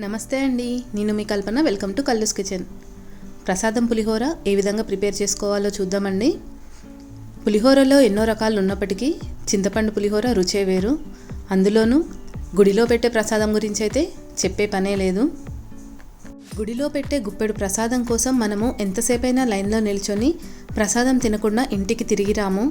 నమస్తే అండి, నేను మీ Kalpana. Welcome to Kallu's kitchen. ప్రసాదం పులిహోర ఏ విధంగా ప్రిపేర్ చేసుకోవాలో చూద్దామండి. పులిహోరలో ఎన్నో రకాలు ఉన్నప్పటికీ చింతపండు పులిహోర రుచే వేరు. అందులోనూ గుడిలో పెట్టే ప్రసాదం గురించి అయితే చెప్పే పనే లేదు. గుడిలో పెట్టే గుప్పెడు ప్రసాదం కోసం మనము ఎంతసేపైనా లైన్లో నిల్చొని ప్రసాదం తినకుండా ఇంటికి తిరిగి రాము.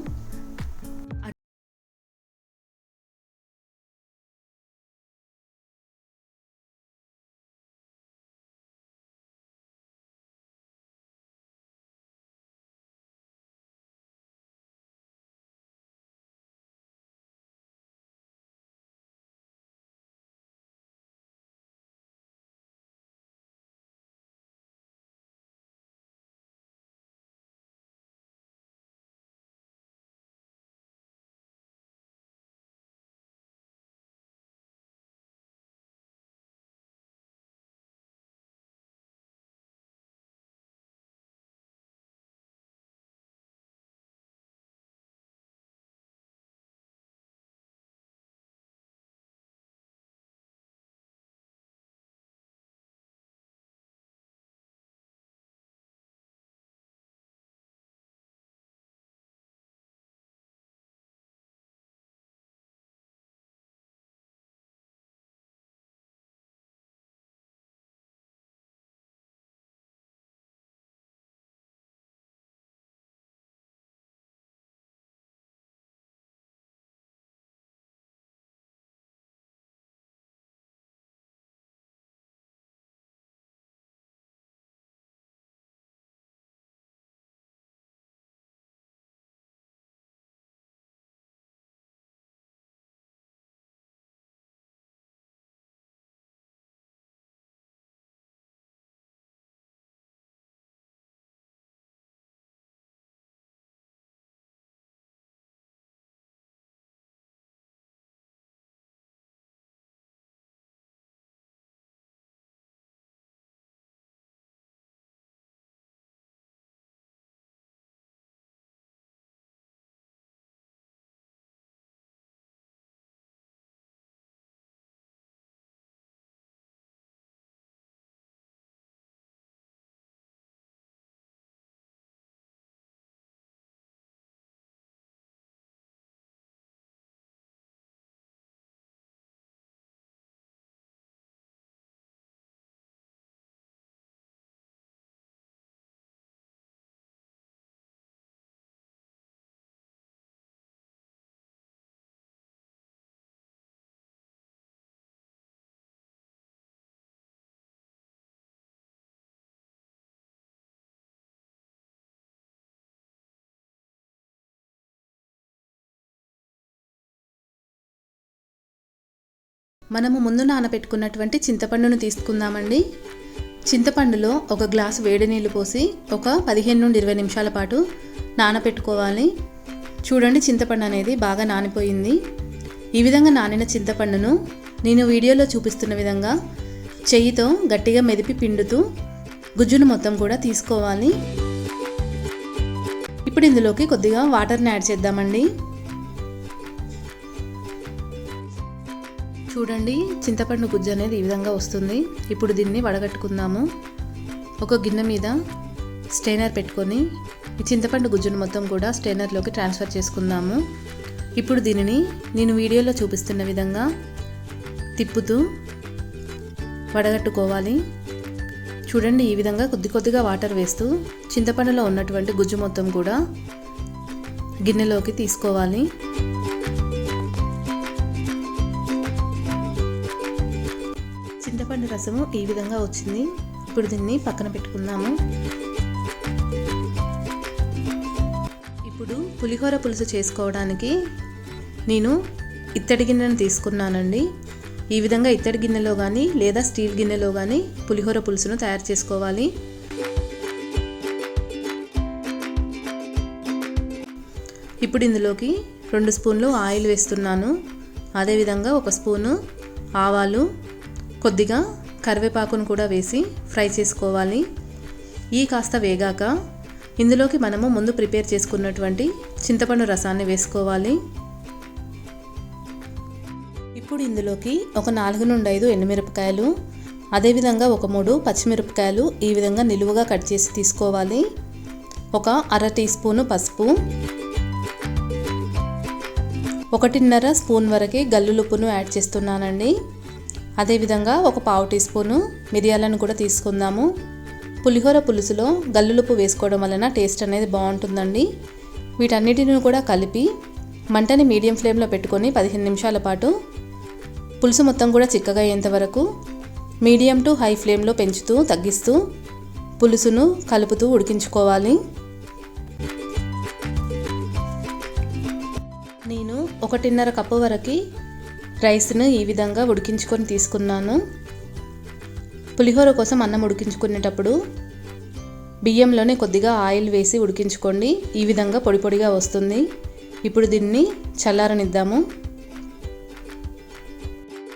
మనము ముందు నానబెట్టుకున్నటువంటి చింతపండును తీసుకుందామండి. చింతపండులో ఒక గ్లాసు వేడి నీళ్లు పోసి ఒక 15 నుండి 20 నిమిషాల పాటు నానబెట్టుకోవాలి. చూడండి, చింతపండు అనేది బాగా నానిపోయింది. ఈ విధంగా నానిన చింతపండును నేను వీడియోలో చూపిస్తున్న విధంగా చెయ్యితో గట్టిగా మెదిపి పిండుతూ గుజ్జును మొత్తం కూడా తీసుకోవాలి. ఇప్పుడు ఇందులోకి కొద్దిగా వాటర్ని యాడ్ చేద్దామండి. చూడండి, చింతపండు గుజ్జు అనేది ఈ విధంగా వస్తుంది. ఇప్పుడు దీన్ని వడగట్టుకుందాము. ఒక గిన్నె మీద స్ట్రైనర్ పెట్టుకొని ఈ చింతపండు గుజ్జును మొత్తం కూడా స్ట్రైనర్లోకి ట్రాన్స్ఫర్ చేసుకుందాము. ఇప్పుడు దీనిని నేను వీడియోలో చూపిస్తున్న విధంగా తిప్పుతూ వడగట్టుకోవాలి. చూడండి, ఈ విధంగా కొద్ది కొద్దిగా వాటర్ వేస్తూ చింతపండులో ఉన్నటువంటి గుజ్జు మొత్తం కూడా గిన్నెలోకి తీసుకోవాలి. చింతపండు రసము ఈ విధంగా వచ్చింది. ఇప్పుడు దీన్ని పక్కన పెట్టుకుందాము. ఇప్పుడు పులిహోర పులుసు చేసుకోవడానికి నేను ఇత్తడి గిన్నెను తీసుకున్నానండి. ఈ విధంగా ఇత్తడి గిన్నెలో కానీ లేదా స్టీల్ గిన్నెలో కానీ పులిహోర పులుసును తయారు చేసుకోవాలి. ఇప్పుడు ఇందులోకి 2 స్పూన్లు ఆయిల్ వేస్తున్నాను. అదేవిధంగా 1 స్పూను ఆవాలు, కొద్దిగా కరివేపాకును కూడా వేసి ఫ్రై చేసుకోవాలి. ఈ కాస్త వేగాక ఇందులోకి మనము ముందు ప్రిపేర్ చేసుకున్నటువంటి చింతపండు రసాన్ని వేసుకోవాలి. ఇప్పుడు ఇందులోకి ఒక 4 నుండి 5 ఎండుమిరపకాయలు, అదేవిధంగా ఒక 3 పచ్చిమిరపకాయలు ఈ విధంగా నిలువుగా కట్ చేసి తీసుకోవాలి. ఒక అర టీ స్పూను పసుపు, 1.5 స్పూన్ వరకు గల్లులుప్పును యాడ్ చేస్తున్నానండి. అదేవిధంగా ఒక పావు టీ స్పూను మిరియాలను కూడా తీసుకుందాము. పులిహోర పులుసులో గల్లులుప్పు వేసుకోవడం వలన టేస్ట్ అనేది బాగుంటుందండి. వీటన్నిటిని కూడా కలిపి మంటని మీడియం ఫ్లేమ్లో పెట్టుకొని 15 నిమిషాల పాటు పులుసు మొత్తం కూడా చిక్కగా అయ్యేంత వరకు మీడియం టు హై ఫ్లేమ్లో పెంచుతూ తగ్గిస్తూ పులుసును కలుపుతూ ఉడికించుకోవాలి. నేను 1.5 కప్పు వరకు రైస్ను ఈ విధంగా ఉడికించుకొని తీసుకున్నాను. పులిహోర కోసం అన్నం ఉడికించుకునేటప్పుడు బియ్యంలోనే కొద్దిగా ఆయిల్ వేసి ఉడికించుకోండి. ఈ విధంగా పొడి పొడిగా వస్తుంది. ఇప్పుడు దీన్ని చల్లారనిద్దాము.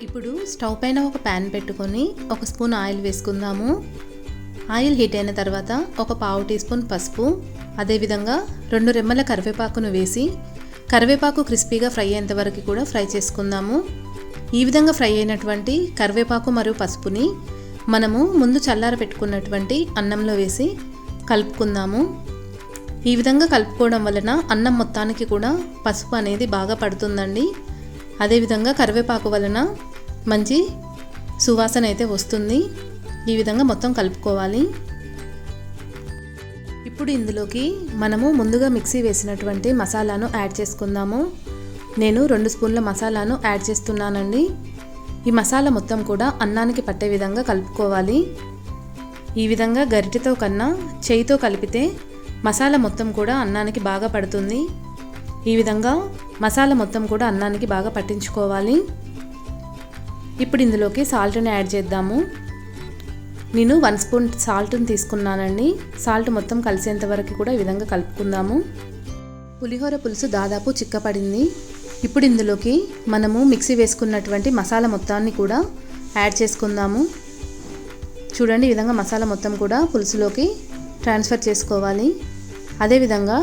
ఇప్పుడు స్టవ్ పైన ఒక ప్యాన్ పెట్టుకొని 1 స్పూన్ ఆయిల్ వేసుకుందాము. ఆయిల్ హీట్ అయిన తర్వాత ఒక పావు టీ స్పూన్ పసుపు, అదేవిధంగా 2 రెమ్మల కరివేపాకును వేసి కరివేపాకు క్రిస్పీగా ఫ్రై అయ్యేంత వరకు కూడా ఫ్రై చేసుకుందాము. ఈ విధంగా ఫ్రై అయినటువంటి కరివేపాకు మరియు పసుపుని మనము ముందు చల్లార పెట్టుకున్నటువంటి అన్నంలో వేసి కలుపుకుందాము. ఈ విధంగా కలుపుకోవడం వలన అన్నం మొత్తానికి కూడా పసుపు అనేది బాగా పడుతుందండి. అదేవిధంగా కరివేపాకు వలన మంచి సువాసన అయితే వస్తుంది. ఈ విధంగా మొత్తం కలుపుకోవాలి. ఇప్పుడు ఇందులోకి మనము ముందుగా మిక్సీ వేసినటువంటి మసాలాను యాడ్ చేసుకుందాము. నేను 2 స్పూన్ల మసాలాను యాడ్ చేస్తున్నానండి. ఈ మసాలా మొత్తం కూడా అన్నానికి పట్టే విధంగా కలుపుకోవాలి. ఈ విధంగా గరిటెతో కన్నా చేయితో కలిపితే మసాలా మొత్తం కూడా అన్నానికి బాగా పడుతుంది. ఈ విధంగా మసాలా మొత్తం కూడా అన్నానికి బాగా పట్టించుకోవాలి. ఇప్పుడు ఇందులోకి సాల్ట్ని యాడ్ చేద్దాము. నేను 1 స్పూన్ సాల్ట్ని తీసుకున్నానండి. సాల్ట్ మొత్తం కలిసేంత వరకు కూడా ఈ విధంగా కలుపుకుందాము. పులిహోర పులుసు దాదాపు చిక్కపడింది. ఇప్పుడు ఇందులోకి మనము మిక్సీ వేసుకున్నటువంటి మసాలా మొత్తాన్ని కూడా యాడ్ చేసుకుందాము. చూడండి, ఈ విధంగా మసాలా మొత్తం కూడా పులుసులోకి ట్రాన్స్ఫర్ చేసుకోవాలి. అదేవిధంగా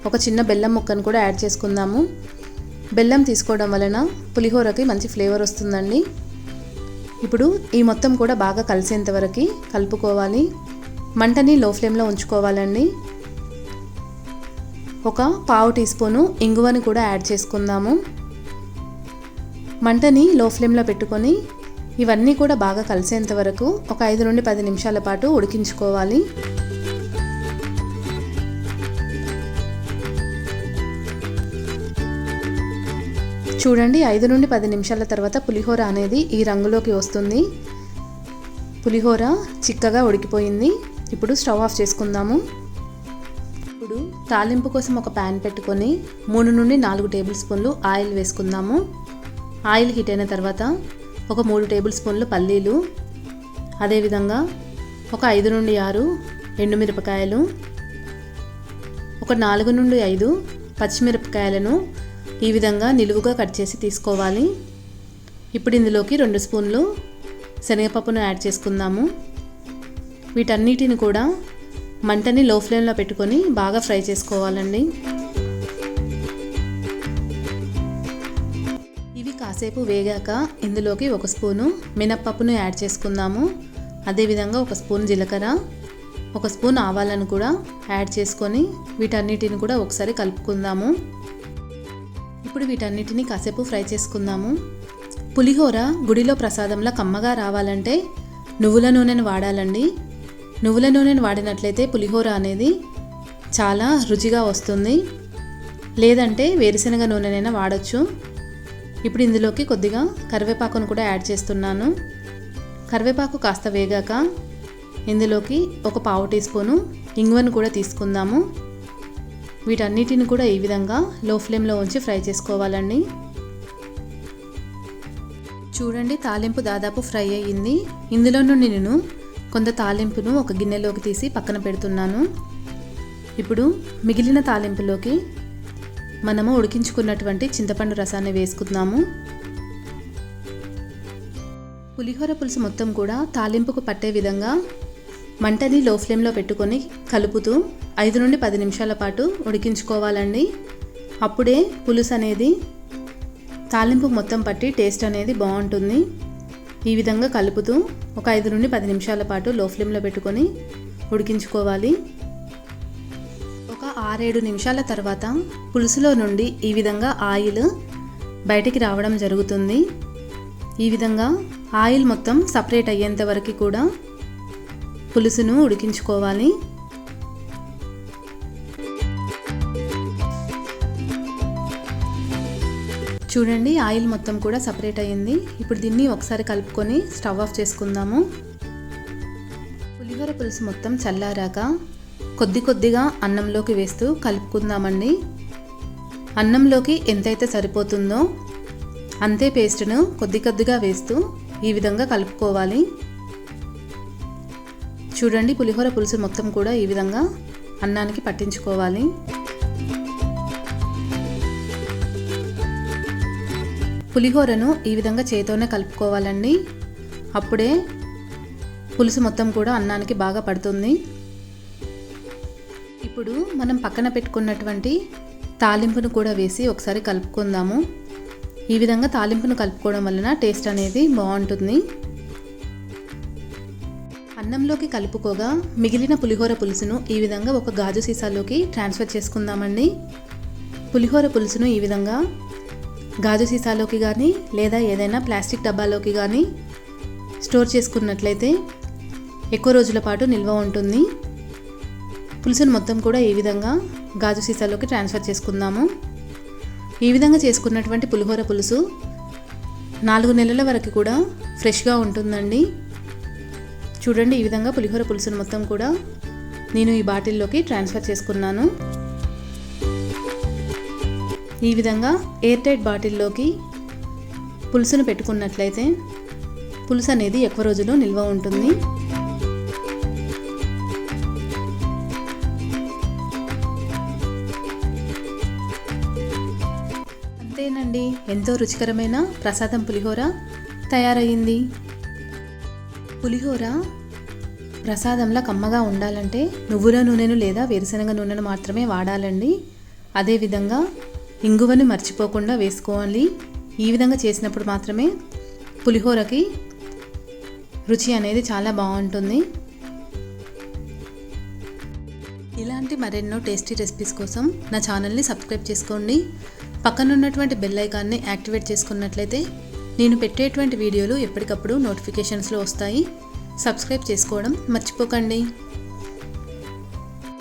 ఒక చిన్న బెల్లం ముక్కను కూడా యాడ్ చేసుకుందాము. బెల్లం తీసుకోవడం వలన పులిహోరకి మంచి ఫ్లేవర్ వస్తుందండి. ఇప్పుడు ఈ మొత్తం కూడా బాగా కలిసేంత వరకు కలుపుకోవాలి. మంటని లో ఫ్లేమ్లో ఉంచుకోవాలండి. ఒక పావు టీ స్పూను ఇంగువని కూడా యాడ్ చేసుకుందాము. మంటని లో ఫ్లేమ్లో పెట్టుకొని ఇవన్నీ కూడా బాగా కలిసేంత వరకు ఒక 5 నుండి 10 నిమిషాల పాటు ఉడికించుకోవాలి. చూడండి, 5 నుండి 10 నిమిషాల తర్వాత పులిహోర అనేది ఈ రంగులోకి వస్తుంది. పులిహోర చిక్కగా ఉడికిపోయింది. ఇప్పుడు స్టవ్ ఆఫ్ చేసుకుందాము. ఇప్పుడు తాలింపు కోసం ఒక ప్యాన్ పెట్టుకొని 3 నుండి 4 టేబుల్ స్పూన్లు ఆయిల్ వేసుకుందాము. ఆయిల్ హీట్ అయిన తర్వాత ఒక 3 టేబుల్ స్పూన్లు పల్లీలు, అదేవిధంగా ఒక 5 నుండి 6 ఎండుమిరపకాయలు, ఒక 4 నుండి 5 పచ్చిమిరపకాయలను ఈ విధంగా నిలువుగా కట్ చేసి తీసుకోవాలి. ఇప్పుడు ఇందులోకి 2 స్పూన్లు శనగపప్పును యాడ్ చేసుకుందాము. వీటన్నిటిని కూడా మంటని లో ఫ్లేమ్లో పెట్టుకొని బాగా ఫ్రై చేసుకోవాలండి. ఇవి కాసేపు వేగాక ఇందులోకి 1 స్పూను మినప్పప్పును యాడ్ చేసుకుందాము. అదేవిధంగా 1 స్పూన్ జీలకర్ర, 1 స్పూన్ ఆవాలను కూడా యాడ్ చేసుకొని వీటన్నిటిని కూడా ఒకసారి కలుపుకుందాము. ఇప్పుడు వీటన్నిటిని కాసేపు ఫ్రై చేసుకుందాము. పులిహోర గుడిలో ప్రసాదంలా కమ్మగా రావాలంటే నువ్వుల నూనెను వాడాలండి. నువ్వుల నూనెను వాడినట్లయితే పులిహోర అనేది చాలా రుచిగా వస్తుంది. లేదంటే వేరుశనగ నూనెనైనా వాడచ్చు. ఇప్పుడు ఇందులోకి కొద్దిగా కరివేపాకును కూడా యాడ్ చేస్తున్నాను. కరివేపాకు కాస్త వేగాక ఇందులోకి ఒక పావు టీ స్పూను ఇంగువను కూడా తీసుకుందాము. వీటన్నిటిని కూడా ఈ విధంగా లో ఫ్లేమ్లో ఉంచి ఫ్రై చేసుకోవాలండి. చూడండి, తాలింపు దాదాపు ఫ్రై అయ్యింది. ఇందులో నుండి నేను కొంత తాలింపును ఒక గిన్నెలోకి తీసి పక్కన పెడుతున్నాను. ఇప్పుడు మిగిలిన తాలింపులోకి మనము ఉడికించుకున్నటువంటి చింతపండు రసాన్ని వేసుకుందాము. పులిహోర పులుసు మొత్తం కూడా తాలింపుకు పట్టే విధంగా మంటని లో ఫ్లేమ్లో పెట్టుకొని కలుపుతూ 5 నుండి 10 నిమిషాల పాటు ఉడికించుకోవాలండి. అప్పుడే పులుసు అనేది తాలింపు మొత్తం పట్టి టేస్ట్ అనేది బాగుంటుంది. ఈ విధంగా కలుపుతూ ఒక 5 నుండి 10 నిమిషాల పాటు లో ఫ్లేమ్లో పెట్టుకొని ఉడికించుకోవాలి. ఒక 6-7 నిమిషాల తర్వాత పులుసులో నుండి ఈ విధంగా ఆయిల్ బయటికి రావడం జరుగుతుంది. ఈ విధంగా ఆయిల్ మొత్తం సపరేట్ అయ్యేంత వరకు కూడా పులుసును ఉడికించుకోవాలి. చూడండి, ఆయిల్ మొత్తం కూడా సపరేట్ అయ్యింది. ఇప్పుడు దీన్ని ఒకసారి కలుపుకొని స్టవ్ ఆఫ్ చేసుకుందాము. పులిహోర పులుసు మొత్తం చల్లారాక కొద్దిగా అన్నంలోకి వేస్తూ కలుపుకుందామండి. అన్నంలోకి ఎంతైతే సరిపోతుందో అంతే పేస్ట్ను కొద్దిగా వేస్తూ ఈ విధంగా కలుపుకోవాలి. చూడండి, పులిహోర పులుసు మొత్తం కూడా ఈ విధంగా అన్నానికి పట్టించుకోవాలి. పులిహోరను ఈ విధంగా చేతితోనే కలుపుకోవాలండి. అప్పుడే పులుసు మొత్తం కూడా అన్నానికి బాగా పడుతుంది. ఇప్పుడు మనం పక్కన పెట్టుకున్నటువంటి తాలింపును కూడా వేసి ఒకసారి కలుపుకుందాము. ఈ విధంగా తాలింపును కలుపుకోవడం వలన టేస్ట్ అనేది బాగుంటుంది. అన్నంలోకి కలుపుకోగా మిగిలిన పులిహోర పులుసును ఈ విధంగా ఒక గాజు సీసాలోకి ట్రాన్స్ఫర్ చేసుకుందామండి. పులిహోర పులుసును ఈ విధంగా గాజు సీసాలోకి కానీ లేదా ఏదైనా ప్లాస్టిక్ డబ్బాలోకి కానీ స్టోర్ చేసుకున్నట్లయితే ఎక్కువ రోజుల పాటు నిల్వ ఉంటుంది. పులుసును మొత్తం కూడా ఈ విధంగా గాజు సీసాలోకి ట్రాన్స్ఫర్ చేసుకుందాము. ఈ విధంగా చేసుకున్నటువంటి పులిహోర పులుసు 4 నెలల వరకు కూడా ఫ్రెష్గా ఉంటుందండి. చూడండి, ఈ విధంగా పులిహోర పులుసును మొత్తం కూడా నేను ఈ బాటిల్లోకి ట్రాన్స్ఫర్ చేసుకున్నాను. ఈ విధంగా ఎయిర్ టైట్ బాటిల్లోకి పులుసును పెట్టుకున్నట్లయితే పులుసు అనేది ఎక్కువ రోజులు నిల్వ ఉంటుంది. అంతేనండి, ఎంతో రుచికరమైన ప్రసాదం పులిహోర తయారయ్యింది. పులిహోర ప్రసాదంలా కమ్మగా ఉండాలంటే నువ్వుల నూనెను లేదా వేరుశనగ నూనెను మాత్రమే వాడాలండి. అదేవిధంగా ఇంగువను మర్చిపోకుండా వేసుకోవాలి. ఈ విధంగా చేసినప్పుడు మాత్రమే పులిహోరకి రుచి అనేది చాలా బాగుంటుంది. ఇలాంటి మరెన్నో టేస్టీ రెసిపీస్ కోసం నా ఛానల్ని సబ్స్క్రైబ్ చేసుకోండి. పక్కనున్నటువంటి బెల్ ఐకాన్ని యాక్టివేట్ చేసుకున్నట్లయితే నేను పెట్టేటువంటి వీడియోలు ఎప్పటికప్పుడు నోటిఫికేషన్స్లో వస్తాయి. సబ్స్క్రైబ్ చేసుకోవడం మర్చిపోకండి.